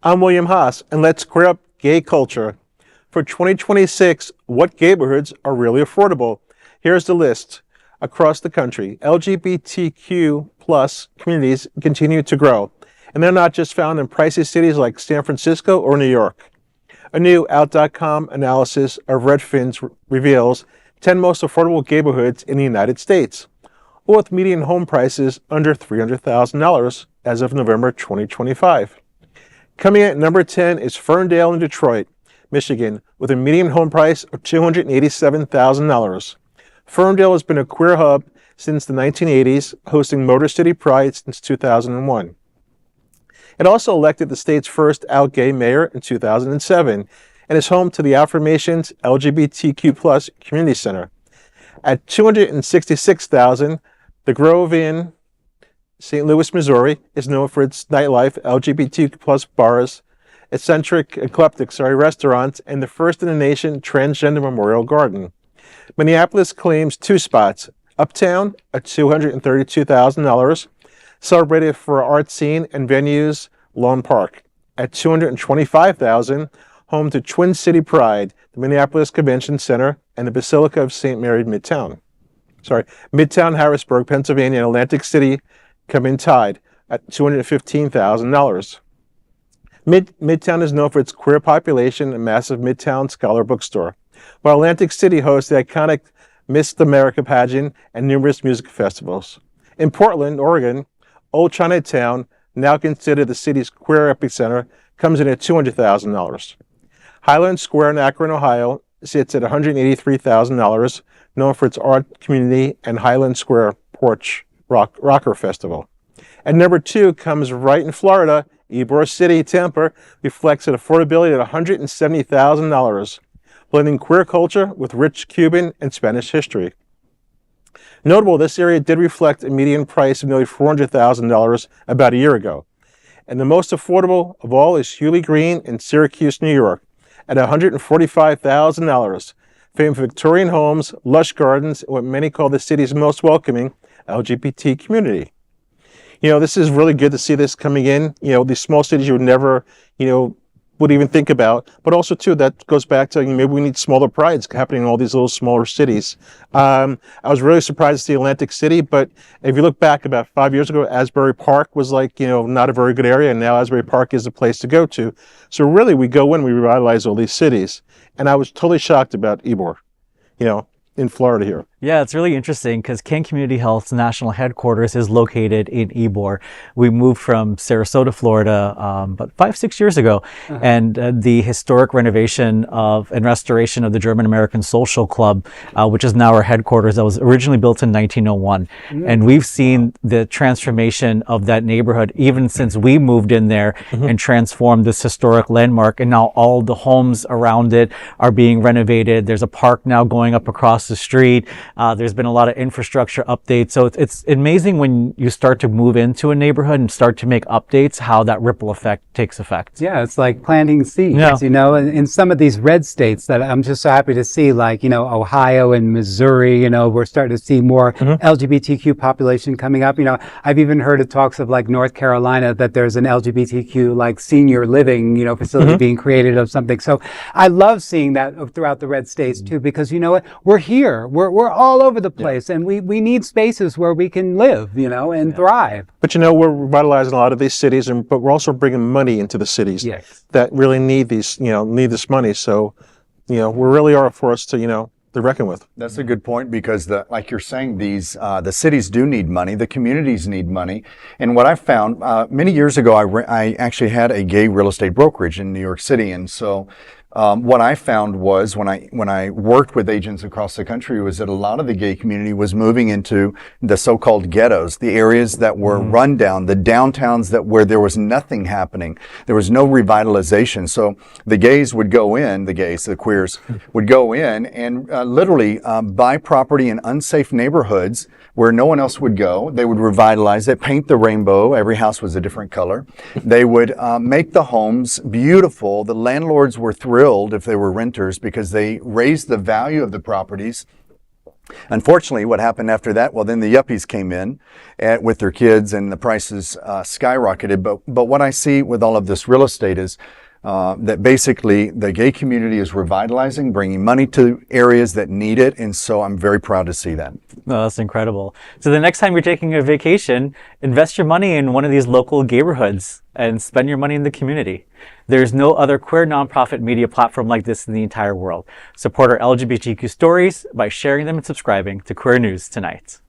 I'm William Haas, and let's queer up gay culture. For 2026, what Gayborhoods are really affordable? Here's the list. Across the country, LGBTQ plus communities continue to grow, and they're not just found in pricey cities like San Francisco or New York. A new Out.com analysis of Redfin reveals 10 most affordable Gayborhoods in the United States, all with median home prices under $300,000 as of November 2025. Coming in at number 10 is Ferndale in Detroit, Michigan, with a median home price of $287,000. Ferndale has been a queer hub since the 1980s, hosting Motor City Pride since 2001. It also elected the state's first out gay mayor in 2007 and is home to the Affirmations LGBTQ+ Community Center. At $266,000, the Grove in St. Louis, Missouri is known for its nightlife, LGBTQ+ bars, eclectic restaurants, and the first in the nation Transgender Memorial Garden. Minneapolis claims two spots, Uptown at $232,000, celebrated for art scene and venues, Lawn Park at $225,000, home to Twin City Pride, the Minneapolis Convention Center, and the Basilica of St. Midtown Harrisburg, Pennsylvania, and Atlantic City come in tied at $215,000. Midtown is known for its queer population and massive Midtown Scholar Bookstore, while Atlantic City hosts the iconic Miss'd America Pageant and numerous music festivals. In Portland, Oregon, Old Chinatown, now considered the city's queer epicenter, comes in at $200,000. Highland Square in Akron, Ohio, sits at $183,000, known for its art community and Highland Square Porch Rockr Festival. At number 2 comes right in Florida, Ybor City, Tampa, reflects an affordability at $170,000, blending queer culture with rich Cuban and Spanish history. Notable, this area did reflect a median price of nearly $400,000 about a year ago. And the most affordable of all is Hawley-Green in Syracuse, New York, at $145,000, famed for Victorian homes, lush gardens, and what many call the city's most welcoming LGBT community. This is really good to see this coming in. These small cities you would never, would even think about. But also, too, that goes back to maybe we need smaller prides happening in all these little smaller cities. I was really surprised to see Atlantic City, but if you look back about 5 years ago, Asbury Park was not a very good area, and now Asbury Park is the place to go to. So really, we go in, we revitalize all these cities. And I was totally shocked about Ybor, in Florida here. Yeah, it's really interesting because King Community Health's national headquarters is located in Ybor. We moved from Sarasota, Florida, about 5-6 years ago, and the historic renovation and restoration of the German American Social Club, which is now our headquarters, that was originally built in 1901. And we've seen the transformation of that neighborhood even since we moved in there and transformed this historic landmark. And now all the homes around it are being renovated. There's a park now going up across the street. There's been a lot of infrastructure updates. So it's amazing when you start to move into a neighborhood and start to make updates, how that ripple effect takes effect. Yeah, it's like planting seeds, in some of these red states that I'm just so happy to see, like, Ohio and Missouri, we're starting to see more LGBTQ population coming up. I've even heard of talks of like North Carolina that there's an LGBTQ like senior living, facility being created of something. So I love seeing that throughout the red states too, because you know what? We're here. We're all over the place, and we need spaces where we can live, and thrive. But we're revitalizing a lot of these cities, but we're also bringing money into the cities that really need these, need this money. So, we really are a force to reckon with. That's a good point, because like you're saying, the cities do need money, the communities need money. And what I found many years ago, I actually had a gay real estate brokerage in New York City, and so. What I found was when I worked with agents across the country was that a lot of the gay community was moving into the so-called ghettos, the areas that were run down, the downtowns where there was nothing happening. There was no revitalization. So the gays would go in, the queers would go in and literally buy property in unsafe neighborhoods where no one else would go. They would revitalize it, paint the rainbow. Every house was a different color. They would make the homes beautiful. The landlords were thrilled if they were renters because they raised the value of the properties. Unfortunately, what happened after that? Well, then the yuppies came in with their kids, and the prices skyrocketed. But what I see with all of this real estate is that basically the gay community is revitalizing, bringing money to areas that need it, and so I'm very proud to see that. Oh, that's incredible. So the next time you're taking a vacation, invest your money in one of these local Gayborhoods and spend your money in the community. There's no other queer nonprofit media platform like this in the entire world. Support our LGBTQ stories by sharing them and subscribing to Queer News Tonight.